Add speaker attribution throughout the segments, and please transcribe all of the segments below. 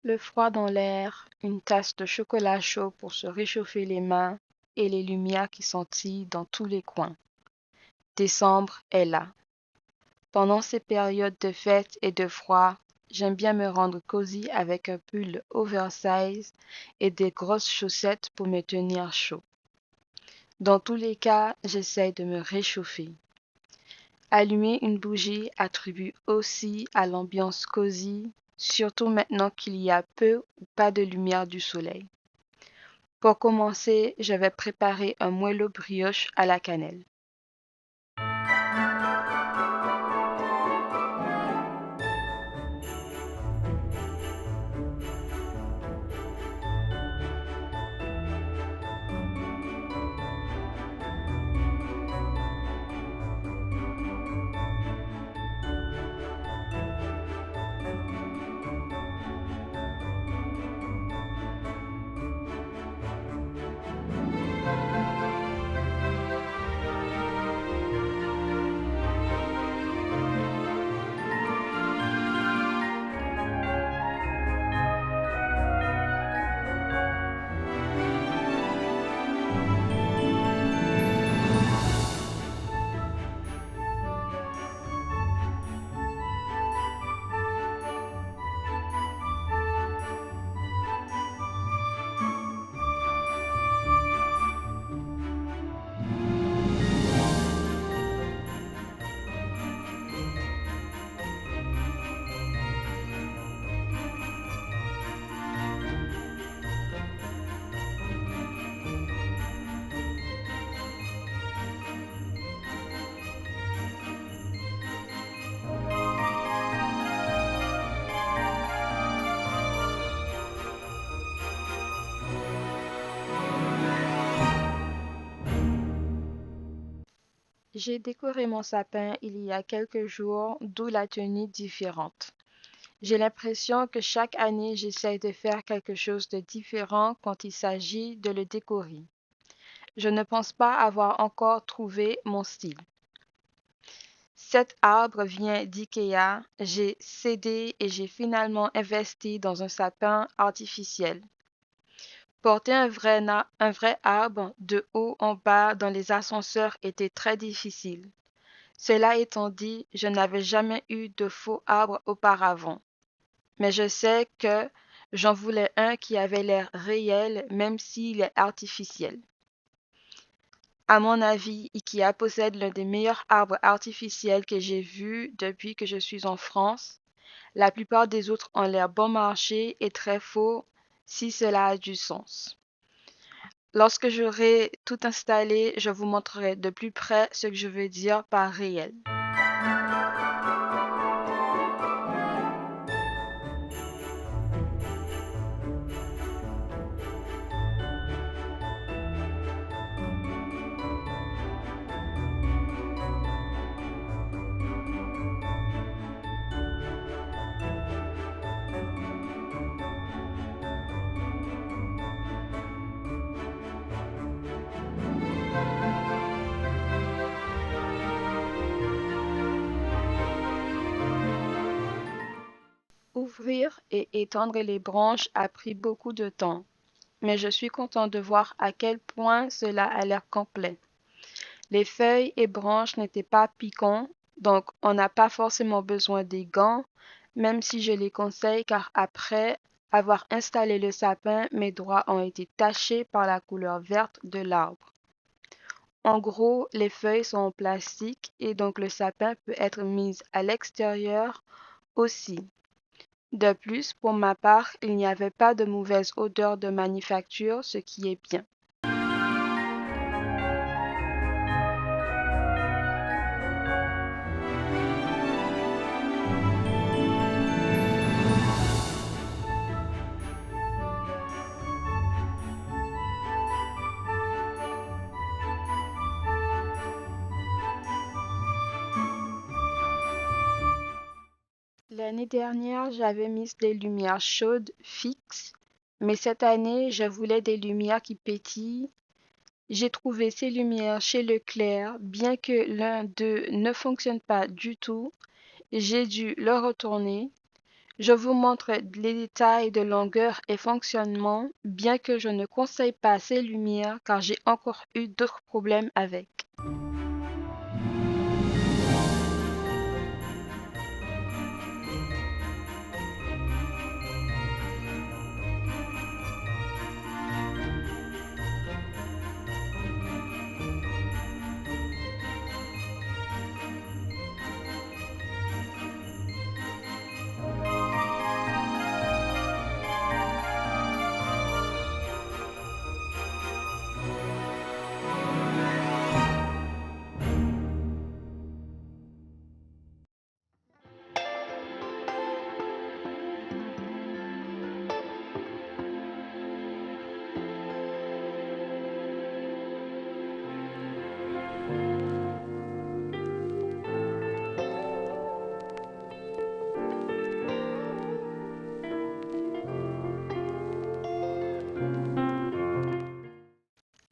Speaker 1: Le froid dans l'air, une tasse de chocolat chaud pour se réchauffer les mains et les lumières qui scintillent dans tous les coins. Décembre est là. Pendant ces périodes de fête et de froid, j'aime bien me rendre cosy avec un pull oversize et des grosses chaussettes pour me tenir chaud. Dans tous les cas, j'essaie de me réchauffer. Allumer une bougie attribue aussi à l'ambiance cosy, surtout maintenant qu'il y a peu ou pas de lumière du soleil. Pour commencer, je vais préparer un moelleux brioche à la cannelle. J'ai décoré mon sapin il y a quelques jours, d'où la tenue différente. J'ai l'impression que chaque année j'essaie de faire quelque chose de différent quand il s'agit de le décorer. Je ne pense pas avoir encore trouvé mon style. Cet arbre vient d'IKEA, j'ai cédé et j'ai finalement investi dans un sapin artificiel. Porter un vrai arbre de haut en bas dans les ascenseurs était très difficile. Cela étant dit, je n'avais jamais eu de faux arbre auparavant, mais je sais que j'en voulais un qui avait l'air réel même s'il est artificiel. À mon avis, IKEA possède l'un des meilleurs arbres artificiels que j'ai vus depuis que je suis en France. La plupart des autres ont l'air bon marché et très faux, si cela a du sens. Lorsque j'aurai tout installé, je vous montrerai de plus près ce que je veux dire par réel. Ouvrir et étendre les branches a pris beaucoup de temps, mais je suis content de voir à quel point cela a l'air complet. Les feuilles et branches n'étaient pas piquants, donc on n'a pas forcément besoin des gants, même si je les conseille car après avoir installé le sapin, mes doigts ont été tachés par la couleur verte de l'arbre. En gros, les feuilles sont en plastique et donc le sapin peut être mis à l'extérieur aussi. De plus, pour ma part, il n'y avait pas de mauvaise odeur de manufacture, ce qui est bien. L'année dernière, j'avais mis des lumières chaudes fixes, mais cette année, je voulais des lumières qui pétillent. J'ai trouvé ces lumières chez Leclerc, bien que l'un d'eux ne fonctionne pas du tout. J'ai dû le retourner. Je vous montre les détails de longueur et fonctionnement, bien que je ne conseille pas ces lumières car j'ai encore eu d'autres problèmes avec.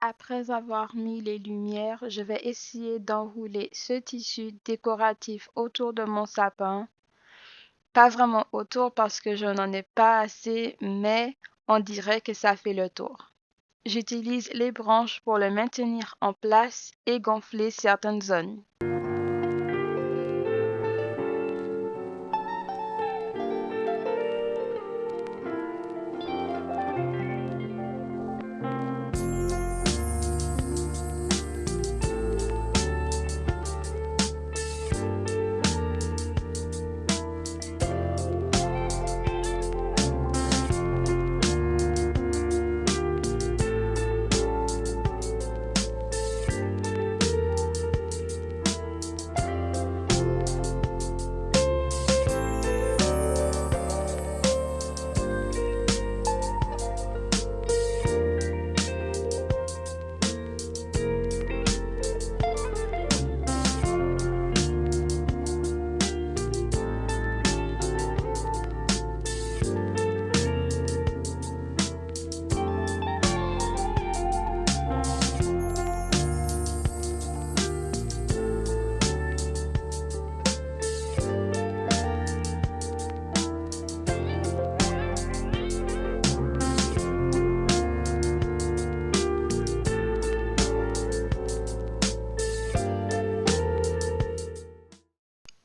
Speaker 1: Après avoir mis les lumières, je vais essayer d'enrouler ce tissu décoratif autour de mon sapin. Pas vraiment autour parce que je n'en ai pas assez, mais on dirait que ça fait le tour. J'utilise les branches pour le maintenir en place et gonfler certaines zones.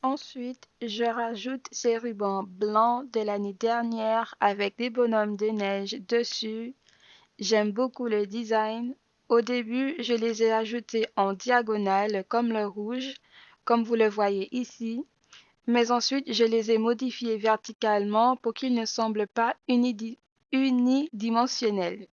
Speaker 1: Ensuite, je rajoute ces rubans blancs de l'année dernière avec des bonhommes de neige dessus. J'aime beaucoup le design. Au début, je les ai ajoutés en diagonale comme le rouge, comme vous le voyez ici, mais ensuite je les ai modifiés verticalement pour qu'ils ne semblent pas unidimensionnels.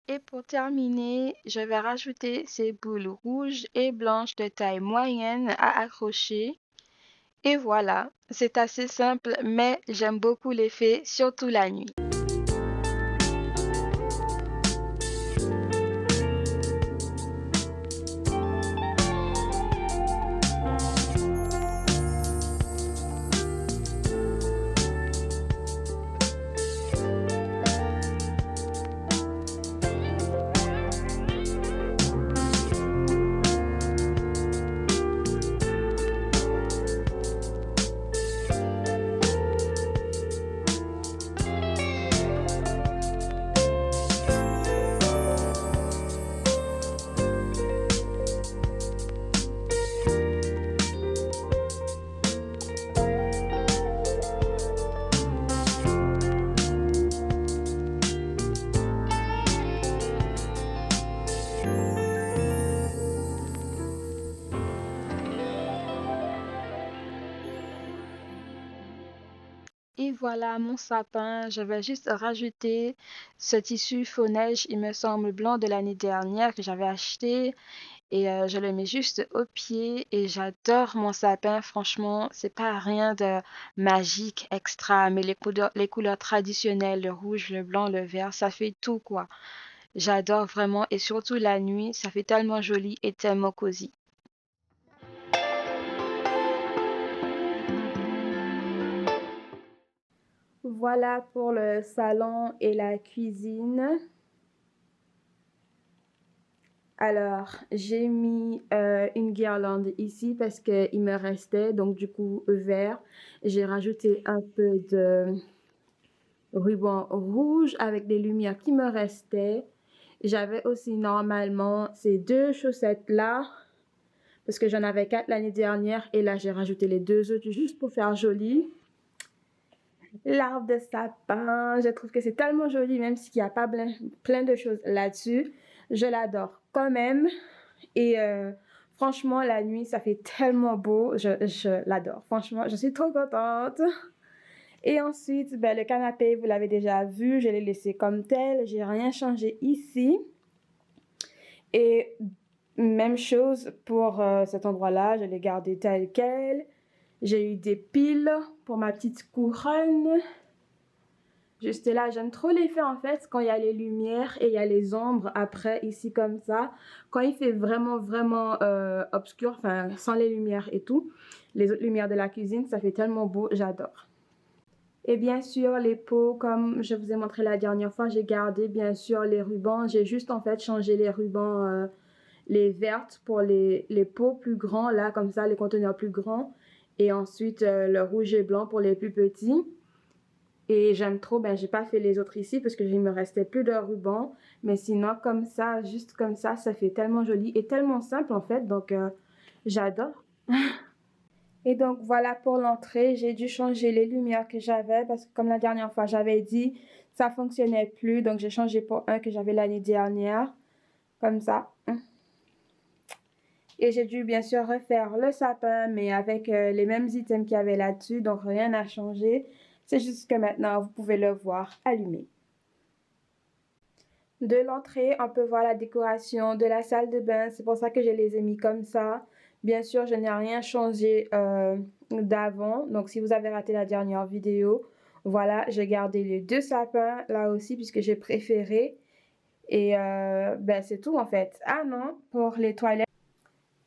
Speaker 1: Et pour terminer, je vais rajouter ces boules rouges et blanches de taille moyenne à accrocher. Et voilà, c'est assez simple, mais j'aime beaucoup l'effet, surtout la nuit. Et voilà mon sapin. Je vais juste rajouter ce tissu faux neige, il me semble blanc de l'année dernière que j'avais acheté. Et je le mets juste au pied et j'adore mon sapin. Franchement, c'est pas rien de magique, extra, mais les couleurs traditionnelles, le rouge, le blanc, le vert, ça fait tout quoi. J'adore vraiment et surtout la nuit, ça fait tellement joli et tellement cosy.
Speaker 2: Voilà pour le salon et la cuisine. Alors, j'ai mis une guirlande ici parce qu'il me restait, donc du coup, vert. J'ai rajouté un peu de ruban rouge avec des lumières qui me restaient. J'avais aussi normalement ces deux chaussettes-là parce que j'en avais 4 l'année dernière et là, j'ai rajouté les deux autres juste pour faire joli. L'arbre de sapin, je trouve que c'est tellement joli, même s'il n'y a pas plein de choses là-dessus. Je l'adore quand même. Et franchement, la nuit, ça fait tellement beau. Je l'adore. Franchement, je suis trop contente. Et ensuite, ben, le canapé, vous l'avez déjà vu, je l'ai laissé comme tel. J'ai rien changé ici. Et même chose pour cet endroit-là, je l'ai gardé tel quel. J'ai eu des piles pour ma petite couronne. Juste là, j'aime trop l'effet en fait quand il y a les lumières et il y a les ombres après ici comme ça. Quand il fait vraiment obscur, enfin sans les lumières et tout, les autres lumières de la cuisine, ça fait tellement beau, j'adore. Et bien sûr, les pots, comme je vous ai montré la dernière fois, j'ai gardé bien sûr les rubans. J'ai juste en fait changé les rubans, les vertes pour les pots plus grands, là comme ça, les conteneurs plus grands. Et ensuite le rouge et blanc pour les plus petits. Et j'aime trop, ben j'ai pas fait les autres ici parce que il me restait plus de ruban. Mais sinon, comme ça, juste comme ça fait tellement joli et tellement simple en fait. Donc, j'adore. Et donc, voilà pour l'entrée. J'ai dû changer les lumières que j'avais parce que comme la dernière fois, j'avais dit, ça fonctionnait plus. Donc, j'ai changé pour un que j'avais l'année dernière. Comme ça. Et j'ai dû bien sûr refaire le sapin, mais avec les mêmes items qu'il y avait là-dessus. Donc, rien n'a changé. C'est juste que maintenant, vous pouvez le voir allumé. De l'entrée, on peut voir la décoration de la salle de bain. C'est pour ça que je les ai mis comme ça. Bien sûr, je n'ai rien changé d'avant. Donc, si vous avez raté la dernière vidéo, voilà, j'ai gardé les deux sapins là aussi puisque j'ai préféré. Et ben, c'est tout en fait. Ah non, pour les toilettes.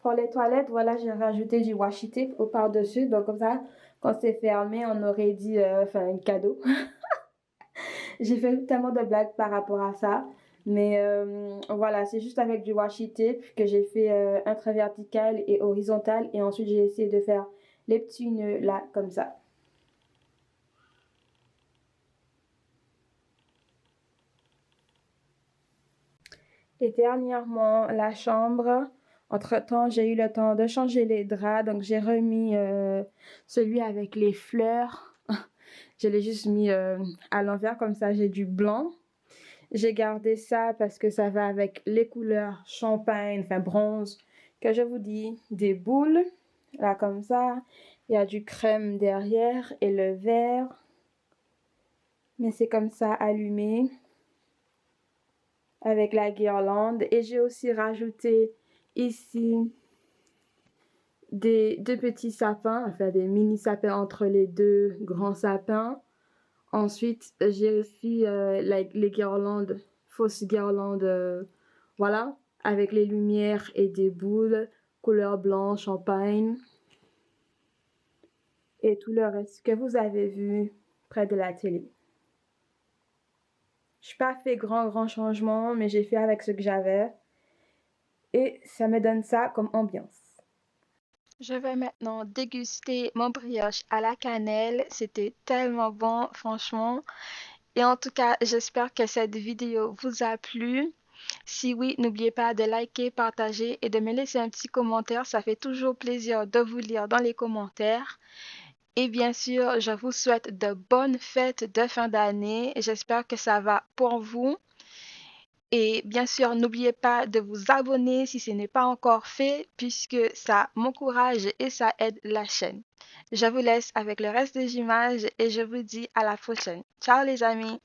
Speaker 2: Pour les toilettes, voilà, j'ai rajouté du washi tape au par-dessus. Donc, comme ça, quand c'est fermé, on aurait dit, enfin, un cadeau. J'ai fait tellement de blagues par rapport à ça. Mais voilà, c'est juste avec du washi tape que j'ai fait un trait vertical et horizontal. Et ensuite, j'ai essayé de faire les petits nœuds là, comme ça. Et dernièrement, la chambre. Entre-temps, j'ai eu le temps de changer les draps. Donc, j'ai remis celui avec les fleurs. Je l'ai juste mis à l'envers, comme ça, j'ai du blanc. J'ai gardé ça parce que ça va avec les couleurs champagne, enfin bronze, que je vous dis, des boules, là comme ça. Il y a du crème derrière et le vert. Mais c'est comme ça allumé avec la guirlande. Et j'ai aussi rajouté ici deux petits sapins, enfin des mini sapins entre les deux grands sapins. Ensuite, j'ai aussi les guirlandes, fausses guirlandes, voilà, avec les lumières et des boules, couleur blanc, champagne, et tout le reste que vous avez vu près de la télé. Je n'ai pas fait grand changement, mais j'ai fait avec ce que j'avais. Et ça me donne ça comme ambiance.
Speaker 1: Je vais maintenant déguster mon brioche à la cannelle. C'était tellement bon, franchement. Et en tout cas, j'espère que cette vidéo vous a plu. Si oui, n'oubliez pas de liker, partager et de me laisser un petit commentaire. Ça fait toujours plaisir de vous lire dans les commentaires. Et bien sûr, je vous souhaite de bonnes fêtes de fin d'année. J'espère que ça va pour vous. Et bien sûr, n'oubliez pas de vous abonner si ce n'est pas encore fait, puisque ça m'encourage et ça aide la chaîne. Je vous laisse avec le reste des images et je vous dis à la prochaine. Ciao les amis!